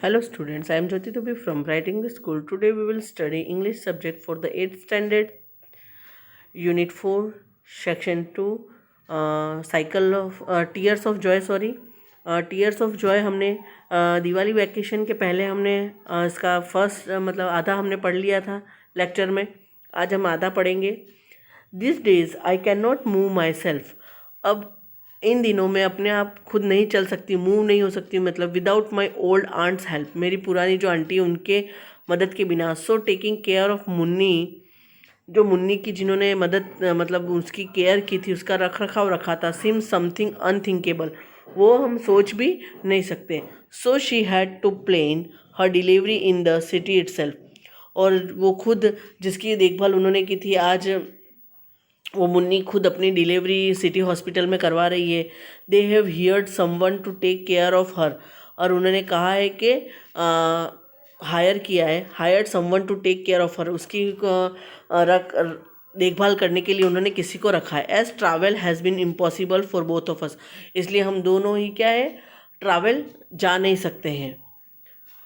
Hello students, I am Jyoti Tubi from Bright English School. Today we will study English subject for the 8th standard, Unit 4, Section 2, Cycle of Tears of Joy. Tears of Joy हमने Diwali vacation के पहले हमने इसका first मतलब आधा हमने पढ़ लिया था लेक्चर में। आज हम आधा पढ़ेंगे। This days I can not move my self. अब इन दिनों में अपने आप खुद नहीं चल सकती, मूव नहीं हो सकती, मतलब without my old aunt's help, मेरी पुरानी जो आंटी उनके मदद के बिना। So taking care of Munni, जो मुन्नी की जिन्होंने मदद मतलब उसकी केयर की थी, उसका रख रखाव रखा था, सिम समथिंग अनथिंकेबल, वो हम सोच भी नहीं सकते। So she had to plan her delivery in the city itself, और वो खुद जिसकी देखभाल उन्होंने की थी, आज वो मुन्नी खुद अपनी डिलीवरी सिटी हॉस्पिटल में करवा रही है। They have heard someone to take care of her, और उन्होंने कहा है कि हायर किया है, hired someone to take care of her, उसकी देखभाल करने के लिए उन्होंने किसी को रखा है। As travel has been impossible for both of us, इसलिए हम दोनों ही क्या है, ट्रैवल जा नहीं सकते हैं।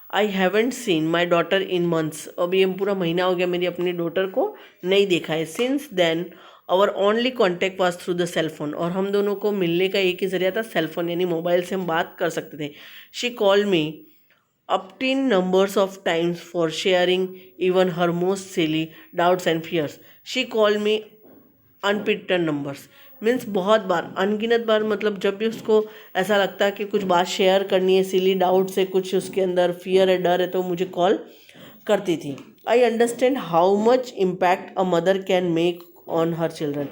I haven't seen my daughter in months, अभी ये पूरा महीना हो गया मेरी अपनी डॉटर को नहीं देखा है। Since then our only contact was through the cell phone, और हम दोनों को मिलने का एक ही जरिया था सेल फोन, यानी मोबाइल से हम बात कर सकते थे। She call me obtain numbers of times for sharing even her most silly doubts and fears. She called me अनपिटन नंबर्स, मीन्स बहुत बार, अनगिनत बार, मतलब जब भी उसको ऐसा लगता है कि कुछ बात शेयर करनी है, सिली डाउट से कुछ उसके अंदर फियर है, डर है, तो मुझे कॉल करती थी। I understand how much impact a mother can make on her children,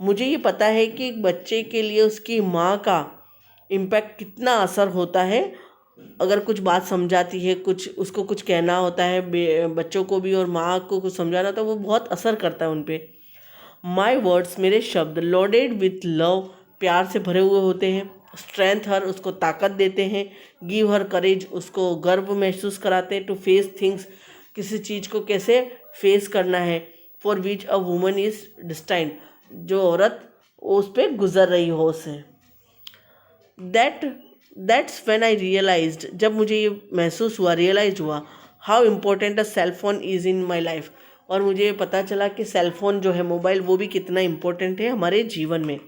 मुझे ये पता है कि एक बच्चे के लिए उसकी माँ का इम्पैक्ट कितना असर होता है। अगर कुछ बात समझाती है, कुछ उसको कुछ कहना होता है बच्चों को भी, और माँ को कुछ समझाना, तो वो बहुत असर करता है उन पर। माई वर्ड्स, मेरे शब्द, लोडेड विथ लव, प्यार से भरे हुए होते हैं। स्ट्रेंथ हर, उसको ताकत देते हैं। गिव हर करेज, उसको गर्व महसूस कराते हैं। टू फेस थिंग्स, किसी चीज़ को कैसे फेस करना है। For which a woman is destined, जो औरत उस पर गुजर रही हो उसे। दैट्स व्हेन आई रियलाइज्ड, जब मुझे ये महसूस हुआ, रियलाइज हुआ, how important a cell phone is in my life, और मुझे ये पता चला कि सेल फोन जो है, मोबाइल, वो भी कितना इम्पोर्टेंट है हमारे जीवन में।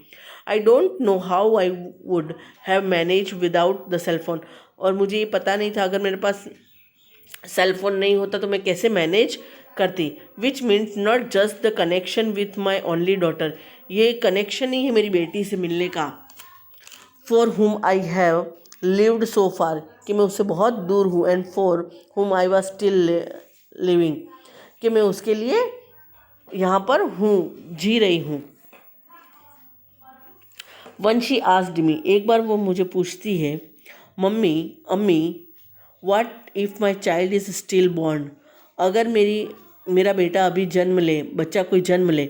I don't know how I would have manage without the cell phone, और मुझे ये पता नहीं था अगर मेरे पास सेल फोन नहीं होता तो मैं कैसे मैनेज करती। Which means not just the connection with my only daughter, ये कनेक्शन ही है मेरी बेटी से मिलने का। फॉर हुम आई हैव लिव्ड सो फार, कि मैं उससे बहुत दूर हूँ। एंड फॉर हुम आई वॉज स्टिल लिविंग, कि मैं उसके लिए यहाँ पर हूँ, जी रही हूँ। वन शी आस्क्ड मी, एक बार वो मुझे पूछती है, मम्मी, अम्मी, what if my child is still born, अगर मेरा बेटा अभी जन्म ले, बच्चा कोई जन्म ले।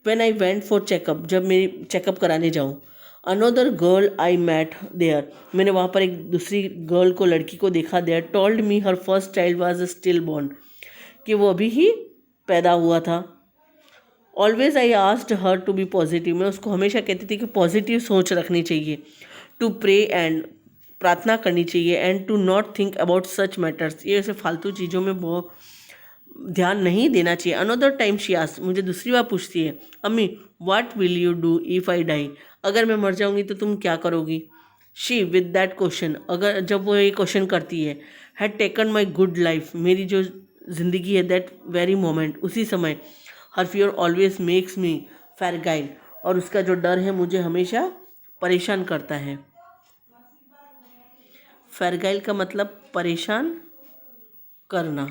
When I went for checkup, जब मेरी चेकअप कराने जाऊँ। Another girl I met there, मैंने वहाँ पर एक दूसरी गर्ल को, लड़की को देखा। There told me her first child was still born, कि वो अभी ही पैदा हुआ था। Always I asked her to be positive, मैं उसको हमेशा कहती थी कि पॉजिटिव सोच रखनी चाहिए। टू प्रे एंड, प्रार्थना करनी चाहिए। And to not think about such matters, ये ऐसे फालतू चीज़ों में बहुत ध्यान नहीं देना चाहिए। अनदर टाइम शी आस्क्ड, मुझे दूसरी बार पूछती है, अम्मी, what will you do if I die, अगर मैं मर जाऊंगी तो तुम क्या करोगी। शी विद दैट क्वेश्चन, अगर जब वो ये क्वेश्चन करती है, had taken my good life, मेरी जो ज़िंदगी है, दैट वेरी मोमेंट, उसी समय। हर फियर ऑलवेज मेक्स मी फ्रैगाइल, और उसका जो डर है मुझे हमेशा परेशान करता है। फ्रैगाइल का मतलब परेशान करना,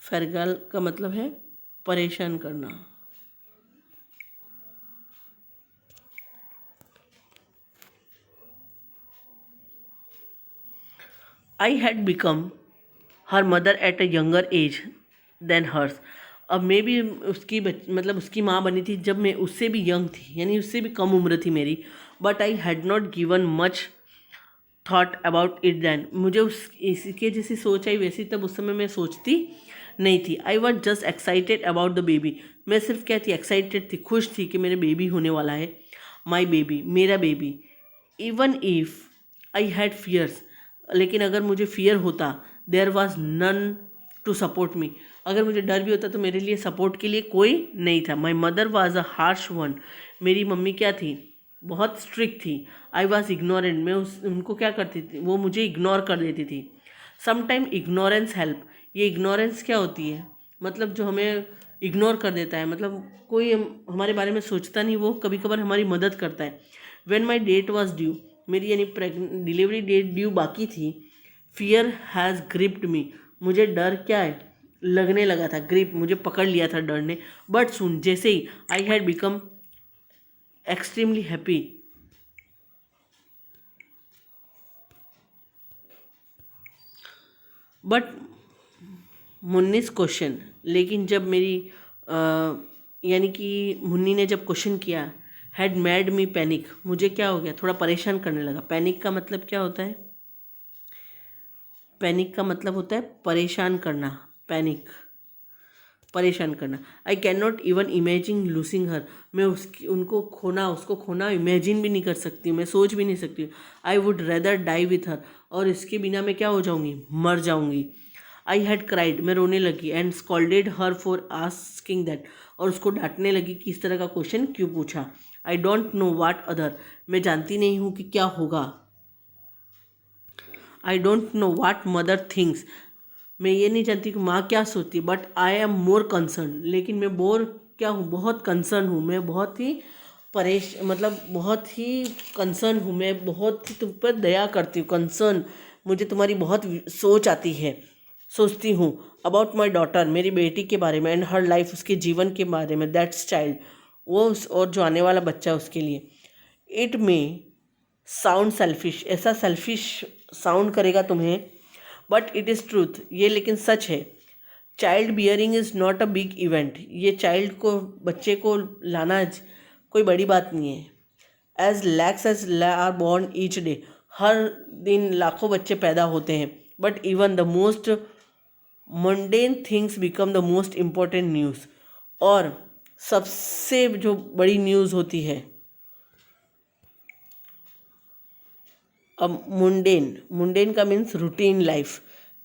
फ्रैगाइल का मतलब है परेशान करना। I had become her mother at a younger age than hers, अब मैं भी उसकी मतलब उसकी माँ बनी थी जब मैं उससे भी यंग थी, यानी उससे भी कम उम्र थी मेरी। But I had not given much thought about it then, मुझे उस इसके जैसी सोच आई वैसी तब उस समय मैं सोचती नहीं थी। I was just excited about the baby, मैं सिर्फ क्या थी, एक्साइटेड थी, खुश थी कि मेरे बेबी होने वाला है। माई बेबी, मेरा baby. Even if I had fears, लेकिन अगर मुझे फियर होता, there was none to support me, अगर मुझे डर भी होता तो मेरे लिए सपोर्ट के लिए कोई नहीं था। My mother was a harsh one, मेरी मम्मी क्या थी, बहुत स्ट्रिक्ट थी। आई वॉज इग्नोरेंट, मैं उनको क्या करती थी, वो मुझे इग्नोर कर देती थी। समटाइम इग्नोरेंस हेल्प, ये इग्नोरेंस क्या होती है, मतलब जो हमें इग्नोर कर देता है, मतलब कोई हमारे बारे में सोचता नहीं, वो कभी कभार हमारी मदद करता है। When my date was due, मेरी यानी डिलीवरी डेट ड्यू बाकी थी, फियर हैज़ ग्रिप्ड मी, मुझे डर क्या है, लगने लगा था, ग्रिप मुझे पकड़ लिया था डर ने। बट सुन, जैसे ही I had become extremely happy, but मुन्नीस क्वेश्चन, लेकिन जब मेरी यानी कि मुन्नी ने जब क्वेश्चन किया, हैड मेड मी पैनिक, मुझे क्या हो गया, थोड़ा परेशान करने लगा। पैनिक का मतलब क्या होता है, पैनिक का मतलब होता है परेशान करना, पैनिक परेशान करना। I can not even imagine losing her, मैं उसको खोना इमेजिन भी नहीं कर सकती, मैं सोच भी नहीं सकती। I would rather die with her, और इसके बिना मैं क्या हो जाऊँगी, मर जाऊँगी। आई हैड क्राइड, मैं रोने लगी। And scolded her for asking that, और उसको डांटने लगी कि इस तरह का क्वेश्चन क्यों पूछा। आई डोंट नो वाट अदर, मैं जानती नहीं हूँ कि क्या होगा। आई don't know what mother things, मैं ये नहीं जानती कि माँ क्या सोचती। But I am more concern, लेकिन मैं बोर क्या हूँ, बहुत कंसर्न हूँ, मैं बहुत ही मतलब बहुत ही कंसर्न हूँ, मैं बहुत ही तुम पर दया करती हूँ। कंसर्न, मुझे तुम्हारी बहुत सोच आती है, सोचती हूँ। अबाउट माई डॉटर, मेरी बेटी के बारे में। एंड हर लाइफ, उसके जीवन के बारे में। दैट्स चाइल्ड, और जो आने वाला बच्चा है उसके लिए। इट में साउंड सेल्फिश, ऐसा सेल्फिश साउंड करेगा तुम्हें, बट इट इज़ ट्रूथ, ये लेकिन सच है। Child bearing is not a big event, ये चाइल्ड को, बच्चे को लाना कोई बड़ी बात नहीं है। As lakhs as are born each day, हर दिन लाखों बच्चे पैदा होते हैं। But even the most mundane things become the most important news, और सबसे जो बड़ी न्यूज़ होती है, अब मुंडेन का मीन्स रूटीन लाइफ,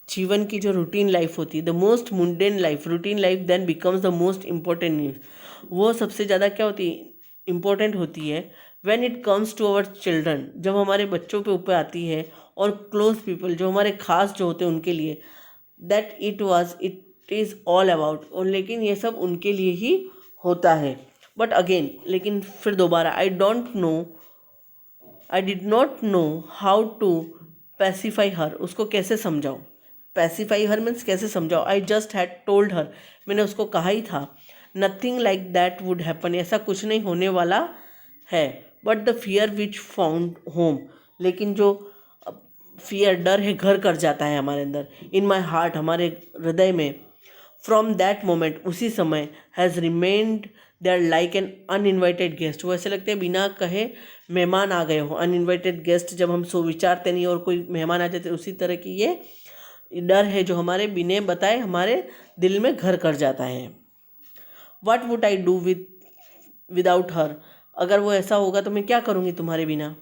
जीवन की जो रूटीन लाइफ होती है, the most mundane life, routine life then becomes the most important news, वो सबसे ज़्यादा क्या होती है, इम्पोर्टेंट होती है। When it comes to our children, जब हमारे बच्चों पे ऊपर आती है, और क्लोज पीपल, जो हमारे खास जो होते हैं उनके लिए, that it is all about, और लेकिन ये सब उनके लिए ही होता है। बट अगेन, लेकिन फिर दोबारा, I did not know how to pacify her, उसको कैसे समझाऊँ, पैसिफाई हर मीन्स कैसे समझाओ। I just had told her, मैंने उसको कहा ही था। Nothing like that would happen, ऐसा कुछ नहीं होने वाला है। But the fear which found home, लेकिन जो फियर, डर है, घर कर जाता है हमारे अंदर, इन माई हार्ट, हमारे हृदय में। फ्रॉम दैट मोमेंट, उसी समय, has remained there like an uninvited guest, वो ऐसे लगते हैं बिना कहे मेहमान आ गए हो। अनइन्वाइटेड गेस्ट, जब हम विचारते नहीं और कोई मेहमान आ जाते, उसी तरह की ये डर है जो हमारे बिना बताए हमारे दिल में घर कर जाता है। What would I do without her, अगर वो ऐसा होगा तो मैं क्या करूँगी तुम्हारे बिना।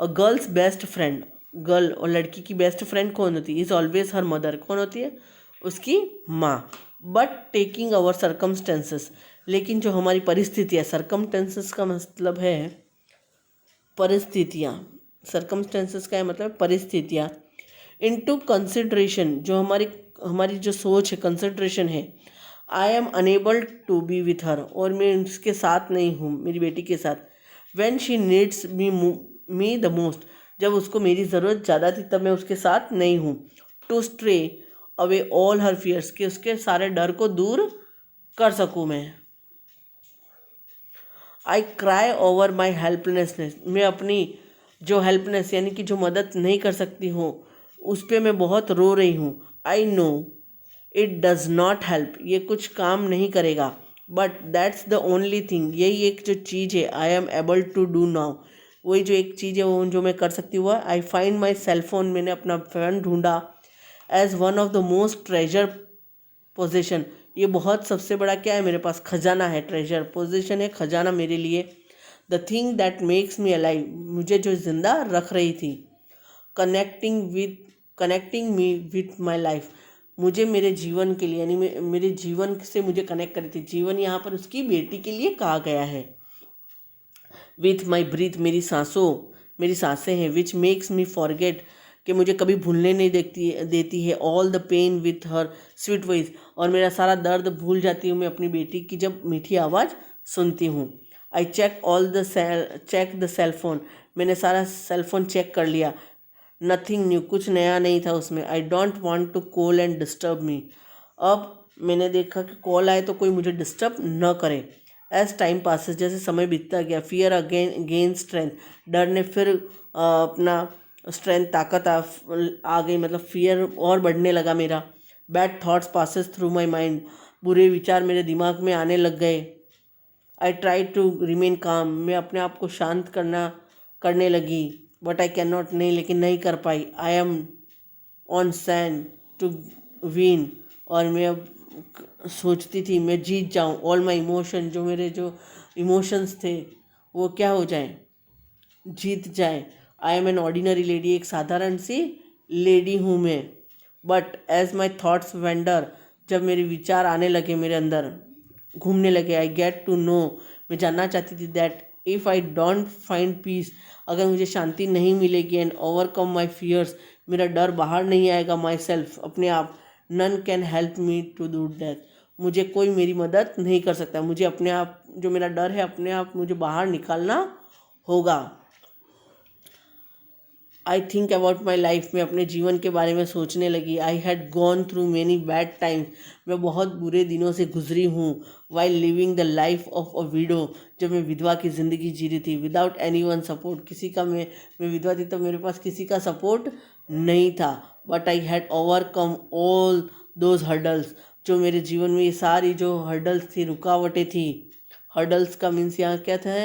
अ गर्ल्स बेस्ट फ्रेंड, गर्ल और लड़की की बेस्ट फ्रेंड कौन होती है, इज़ ऑलवेज हर मदर, कौन होती है, उसकी माँ। बट टेकिंग अवर सर्कमस्टेंसेस, लेकिन जो हमारी परिस्थितियाँ, सर्कमस्टेंसेस का मतलब है परिस्थितियाँ, सर्कमस्टेंसेस का है मतलब परिस्थितियाँ। इनटू कंसिड्रेशन, जो हमारी जो सोच है, कंसिड्रेशन है। I am unable to be with her, और मैं उसके साथ नहीं हूँ, मेरी बेटी के साथ। When she needs me the most, जब उसको मेरी ज़रूरत ज़्यादा थी तब मैं उसके साथ नहीं हूँ। To stray away all her fears, कि उसके सारे डर को दूर कर सकूँ मैं। I cry over my helplessness, मैं अपनी जो हेल्पनेस यानी कि जो मदद नहीं कर सकती हूँ उस पर मैं बहुत रो रही हूँ। I know it does not help, ये कुछ काम नहीं करेगा। But that's the only thing, यही एक जो चीज़ है, I am able to do now, वही जो एक चीज़ है वो जो मैं कर सकती हूँ। आई फाइंड माई सेलफोन, मैंने अपना फ़ोन ढूंढा। As one of the most treasure position, ये बहुत सबसे बड़ा क्या है मेरे पास, खजाना है। ट्रेजर, पोजीशन है, खजाना मेरे लिए। The thing that makes me alive, मुझे जो जिंदा रख रही थी। Connecting me with my life, मुझे मेरे जीवन के लिए यानी मेरे जीवन से मुझे कनेक्ट करी थी। जीवन यहाँ पर उसकी बेटी के लिए कहा गया है। विथ माई ब्रीथ, मेरी सांसें हैं। विच मेक्स मी फॉरगेट, कि मुझे कभी भूलने नहीं देती है। All the pain with her sweet voice, और मेरा सारा दर्द भूल जाती हूँ मैं अपनी बेटी की जब मीठी आवाज़ सुनती हूँ। I check the cell phone, मैंने सारा सेल फोन चेक कर लिया। नथिंग न्यू, कुछ नया नहीं था उसमें। I don't want to call and disturb me, अब मैंने देखा कि कॉल आए तो कोई मुझे डिस्टर्ब न करे। एज टाइम पासेस, जैसे समय बीतता गया। फियर अगेन स्ट्रेंथ, डर ने फिर अपना स्ट्रेंथ ताकत आ गई, मतलब फियर और बढ़ने लगा मेरा। Bad thoughts passes through my mind, बुरे विचार मेरे दिमाग में आने लग गए। आई ट्राई टू रिमेन काम, मैं अपने आप को शांत करने लगी। बट आई कैन नॉट, नहीं, लेकिन नहीं कर पाई। I am on sand to win, और मैं अब सोचती थी मैं जीत जाऊं। ऑल माई इमोशन, जो मेरे जो इमोशंस थे वो क्या हो जाए, जीत जाए। I am an ordinary lady, एक साधारण सी लेडी हूँ मैं। But as my thoughts wander, जब मेरे विचार आने लगे मेरे अंदर, घूमने लगे, आई गेट टू नो, मैं जानना चाहती थी that if I don't find peace, अगर मुझे शांति नहीं मिलेगी, एंड ओवरकम माई फियर्स, मेरा डर बाहर नहीं आएगा, माई सेल्फ, अपने आप, none can help me to do that, मुझे कोई मेरी मदद नहीं कर सकता। मुझे अपने आप, जो मेरा डर है, अपने आप मुझे बाहर निकालना होगा। I think about my life, में अपने जीवन के बारे में सोचने लगी। I had gone through many bad times, मैं बहुत बुरे दिनों से गुजरी हूँ। While living the life of a window, जब मैं विधवा की ज़िंदगी जी रही थी। विदाउट एनी वन सपोर्ट, किसी का, मैं विधवा थी तो मेरे पास किसी का सपोर्ट नहीं था। But I had overcome all those hurdles, जो मेरे जीवन में ये सारी जो हर्डल्स थी, रुकावटें थी। हर्डल्स का मीन्स यहाँ क्या था,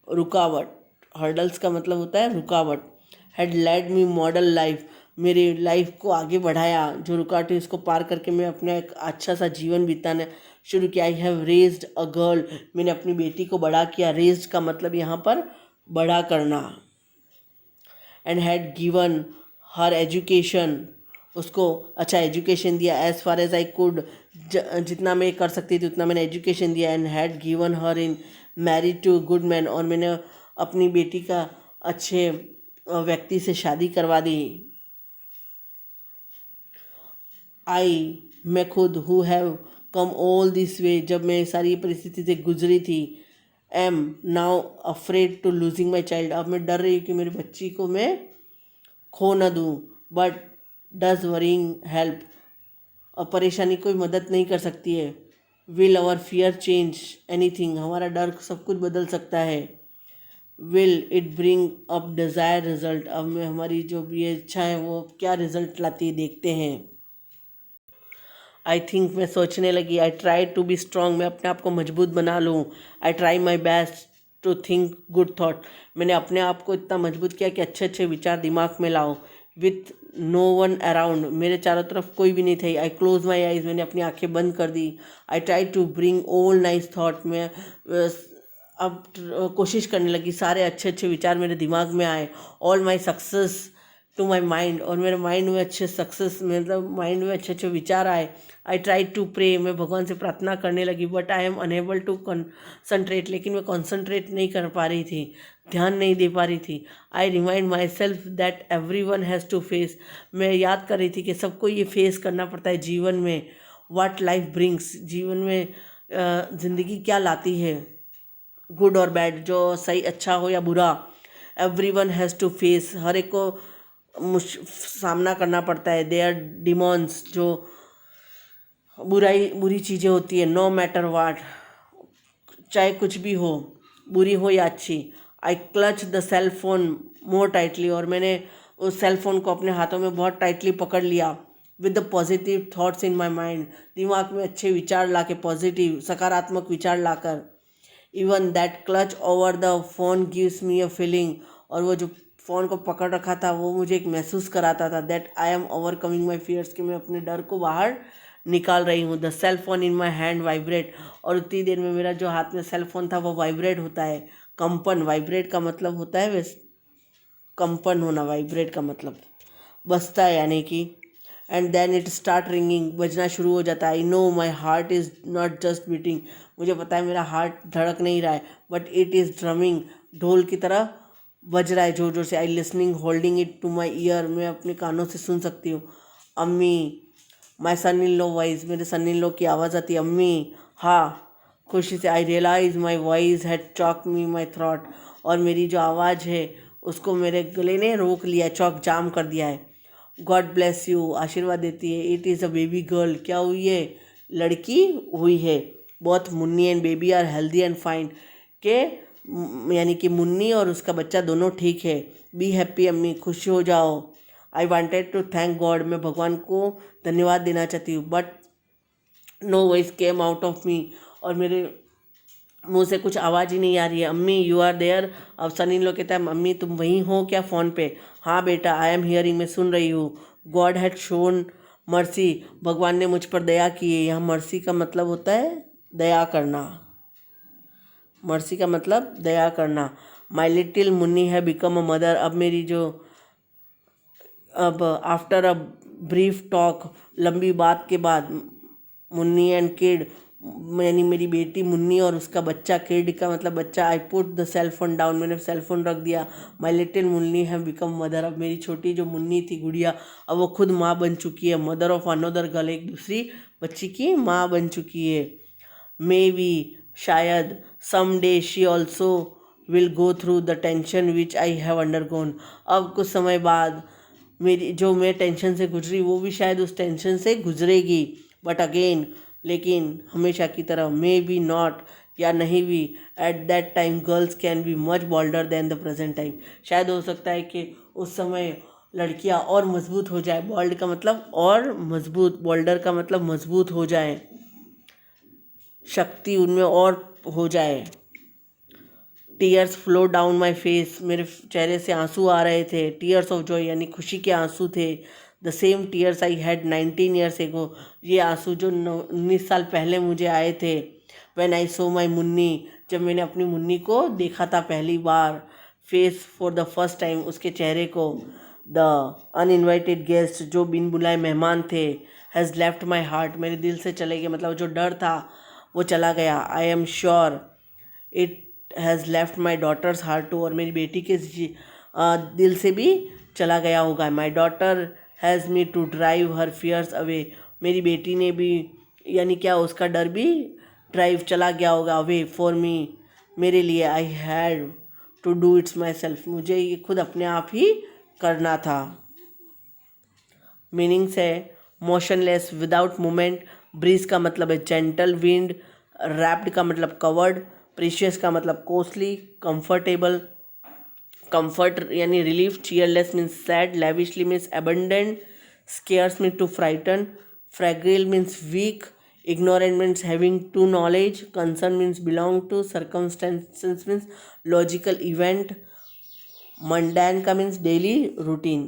रुकावट। हर्डल्स का मतलब होता है रुकावट। Had led me model life, मेरी लाइफ को आगे बढ़ाया। जो रुकावटें, इसको पार करके मैं अपना एक अच्छा सा जीवन बिताना शुरू किया। I have raised a girl, मैंने अपनी बेटी को बड़ा किया। रेज्ड का मतलब यहाँ पर बड़ा करना। And had given her education, उसको अच्छा एजुकेशन दिया। As far as I could, जितना मैं कर सकती थी उतना मैंने एजुकेशन दिया। And had given her in married to good man, और मैंने अपनी बेटी का अच्छे व्यक्ति से शादी करवा दी। मैं खुद, who have come all this way, जब मैं सारी परिस्थिति से गुजरी थी। Am now afraid to losing my child, अब मैं डर रही हूँ कि मेरी बच्ची को मैं खो न दूँ। बट डज वरिंग हेल्प, अब परेशानी कोई मदद नहीं कर सकती है। Will our fear change anything, हमारा डर सब कुछ बदल सकता है। Will it bring up desire result, अब मैं हमारी जो भी इच्छा है वो क्या रिजल्ट लाती है, देखते हैं। आई थिंक, मैं सोचने लगी। I try to be strong, मैं अपने आप को मजबूत बना लूँ। I try my best to think good thought, मैंने अपने आप को इतना मजबूत किया कि अच्छे अच्छे विचार दिमाग में लाऊं। विथ नो वन अराउंड, मेरे चारों तरफ कोई भी नहीं थे। आई क्लोज माई आइज़, मैंने अपनी आंखें बंद कर दी। I try to bring all nice thought, मैं अब कोशिश करने लगी सारे अच्छे अच्छे विचार मेरे दिमाग में आए। All my success to my mind, और मेरे माइंड में अच्छे सक्सेस, मतलब माइंड में अच्छे अच्छे विचार आए। आई ट्राई टू प्रे, मैं भगवान से प्रार्थना करने लगी। But I am unable to concentrate, लेकिन मैं कंसंट्रेट नहीं कर पा रही थी, ध्यान नहीं दे पा रही थी। I remind myself that every one has to face, मैं याद कर रही थी कि सबको ये फेस करना पड़ता है जीवन में। व्हाट लाइफ ब्रिंग्स, जीवन में ज़िंदगी क्या लाती है, गुड और बैड, जो सही अच्छा हो या बुरा, every one has to face, हर एक को सामना करना पड़ता है। दे आर डिमॉन्स, जो बुरी चीज़ें होती है। नो मैटर वाट, चाहे कुछ भी हो, बुरी हो या अच्छी। I clutch the cell phone more tightly, और मैंने उस सेल फोन को अपने हाथों में बहुत टाइटली पकड़ लिया। With the positive thoughts in my mind, दिमाग में अच्छे विचार लाके, पॉजिटिव सकारात्मक विचार लाकर। Even that clutch over the phone gives me a feeling, और वो जो फ़ोन को पकड़ रखा था वो मुझे एक महसूस कराता था that I am overcoming my fears, कि मैं अपने डर को बाहर निकाल रही हूँ। The cell phone in my hand vibrate, और उतनी देर में मेरा जो हाथ में सेल फोन था वो वाइब्रेट होता है। कंपन, वाइब्रेट का मतलब होता है वैसे कंपन होना, वाइब्रेट का मतलब बजता है यानी कि। And then it start ringing, बजना शुरू हो जाता है। I know my heart is not just beating, मुझे पता है मेरा हार्ट धड़क नहीं रहा है, बट इट इज़ ड्रमिंग, ढोल की तरह बज रहा है जोर जोर से। I listening holding it to my ear, मैं अपने कानों से सुन सकती हूँ। अम्मी, माई सन इन लॉ वॉइस, मेरे सन इन लॉ की आवाज़ आती है, अम्मी हाँ, खुशी से। I realize my voice had choke me my throat, और मेरी जो आवाज़ है उसको मेरे गले ने रोक लिया, चौक जाम कर दिया है। गॉड ब्लेस यू, आशीर्वाद देती है। It is a baby girl, क्या हुई है, लड़की हुई है। बहुत Munni and baby are healthy and fine, के यानी कि मुन्नी और उसका बच्चा दोनों ठीक है। बी हैप्पी अम्मी, खुश हो जाओ। I wanted to thank God, मैं भगवान को धन्यवाद देना चाहती हूँ, but no voice came out of me, और मेरे मुंह से कुछ आवाज़ ही नहीं आ रही है। अम्मी यू आर देयर, अब सनी लोग कहता है अम्मी तुम वहीं हो क्या फ़ोन पे? हाँ बेटा, आई एम हियरिंग, मैं सुन रही हूँ। गॉड हैड शोन मर्सी, भगवान ने मुझ पर दया की है। यहाँ मर्सी का मतलब होता है दया करना, मर्सी का मतलब दया करना। माई लिटिल मुन्नी है बिकम अ मदर, अब मेरी जो अब आफ्टर अ ब्रीफ टॉक, लंबी बात के बाद, मुन्नी एंड किड, यानी मेरी बेटी मुन्नी और उसका बच्चा, किड का मतलब बच्चा। I put the cell phone down, मैंने सेल फोन रख दिया। माई लिटिल मुन्नी है बिकम मदर, अब मेरी छोटी जो मुन्नी थी गुड़िया, अब वो खुद माँ बन चुकी है। मदर ऑफ अनदर गर्ल, एक दूसरी बच्ची की माँ बन चुकी है। मे बी, शायद, someday she also will go through the tension which I have undergone, अब कुछ समय बाद मेरी जो मैं टेंशन से गुजरी वो भी शायद उस टेंशन से गुजरेगी। बट अगेन, लेकिन हमेशा की तरह, मे बी नॉट, या नहीं भी, at that time girls can be much bolder than the present time, शायद हो सकता है कि उस समय लड़कियां और मजबूत हो जाए। बोल्ड का मतलब और मजबूत, बोल्डर का मतलब मजबूत हो जाए, शक्ति उनमें और हो जाए। Tears flow down my face, मेरे चेहरे से आंसू आ रहे थे। टीयर्स ऑफ जॉय, यानी खुशी के आंसू थे। The same tears I had 19 years ago, ये आंसू जो 19 साल पहले मुझे आए थे। व्हेन आई सो माई मुन्नी, जब मैंने अपनी मुन्नी को देखा था पहली बार, face for the first time, उसके चेहरे को। द अनइन्वाइटेड गेस्ट, जो बिन बुलाए मेहमान थे, हैज़ लेफ्ट माई हार्ट, मेरे दिल से चले गए, मतलब जो डर था वो चला गया। I am sure it has left my daughter's heart too, और मेरी बेटी के दिल से भी चला गया होगा। My daughter has me to drive her fears away, मेरी बेटी ने भी, यानी क्या, उसका डर भी ड्राइव चला गया होगा अवे फॉर मी, मेरे लिए। I had to do its myself, मुझे ये खुद अपने आप ही करना था। मीनिंग्स है मोशनलेस, विदाउट मूवमेंट। ब्रीज का मतलब है जेंटल विंड। रैप्ड का मतलब कवर्ड। प्रीशियस का मतलब कॉस्टली। कंफर्टेबल, कंफर्ट यानी relief. Cheerless means sad. Lavishly means abundant. Scares means to frighten. Fragile means weak. ignorant means having to knowledge. Concern means belong to. Circumstances means logical event. Mundane का means daily routine.